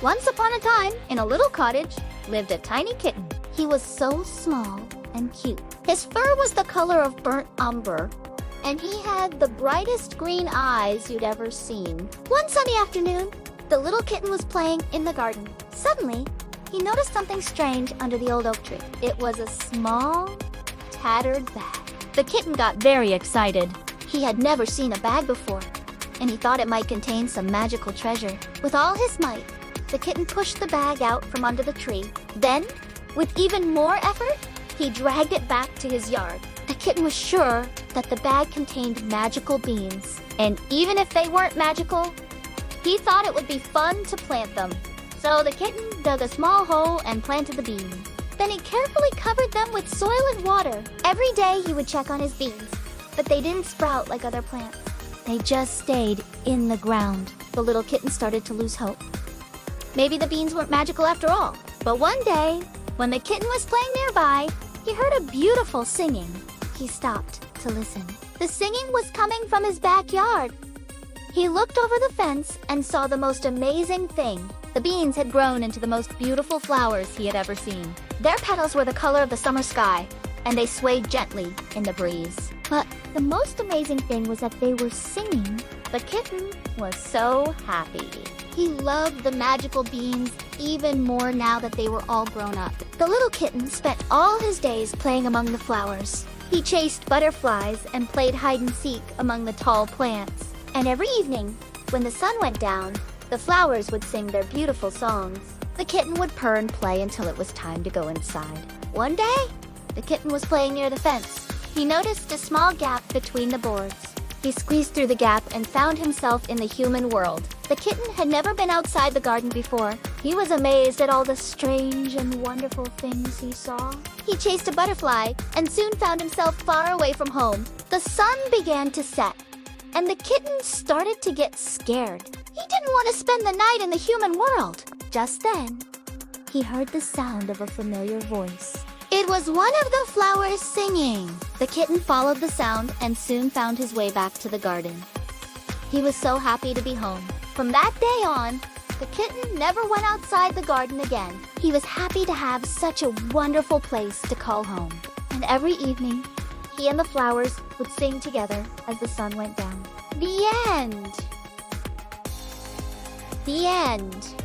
Once upon a time, in a little cottage, lived a tiny kitten. He was so small and cute. His fur was the color of burnt umber, and he had the brightest green eyes you'd ever seen. One sunny afternoon, the little kitten was playing in the garden. Suddenly, he noticed something strange under the old oak tree. It was a small, tattered bag. The kitten got very excited. He had never seen a bag before, and he thought it might contain some magical treasure. With all his might, the kitten pushed the bag out from under the tree. Then, with even more effort, he dragged it back to his yard. The kitten was sure that the bag contained magical beans, and even if they weren't magical, he thought it would be fun to plant them. So the kitten dug a small hole and planted the beans. Then he carefully covered them with soil and water. Every day he would check on his beans, but they didn't sprout like other plants. They just stayed in the ground. The little kitten started to lose hope. Maybe the beans weren't magical after all. But one day, when the kitten was playing nearby, he heard a beautiful singing. He stopped to listen. The singing was coming from his backyard. He looked over the fence and saw the most amazing thing. The beans had grown into the most beautiful flowers he had ever seen. Their petals were the color of the summer sky, and they swayed gently in the breeze. But the most amazing thing was that they were singing. The kitten was so happy. He loved the magical beans even more now that they were all grown up. The little kitten spent all his days playing among the flowers. He chased butterflies and played hide and seek among the tall plants. And every evening, when the sun went down, the flowers would sing their beautiful songs. The kitten would purr and play until it was time to go inside. One day, the kitten was playing near the fence. He noticed a small gap between the boards. He squeezed through the gap and found himself in the human world. The kitten had never been outside the garden before. He was amazed at all the strange and wonderful things he saw. He chased a butterfly and soon found himself far away from home. The sun began to set, and the kitten started to get scared. He didn't want to spend the night in the human world. Just then, he heard the sound of a familiar voice. It was one of the flowers singing. The kitten followed the sound and soon found his way back to the garden. He was so happy to be home. From that day on, the kitten never went outside the garden again. He was happy to have such a wonderful place to call home. And every evening, he and the flowers would sing together as the sun went down. The end. The end.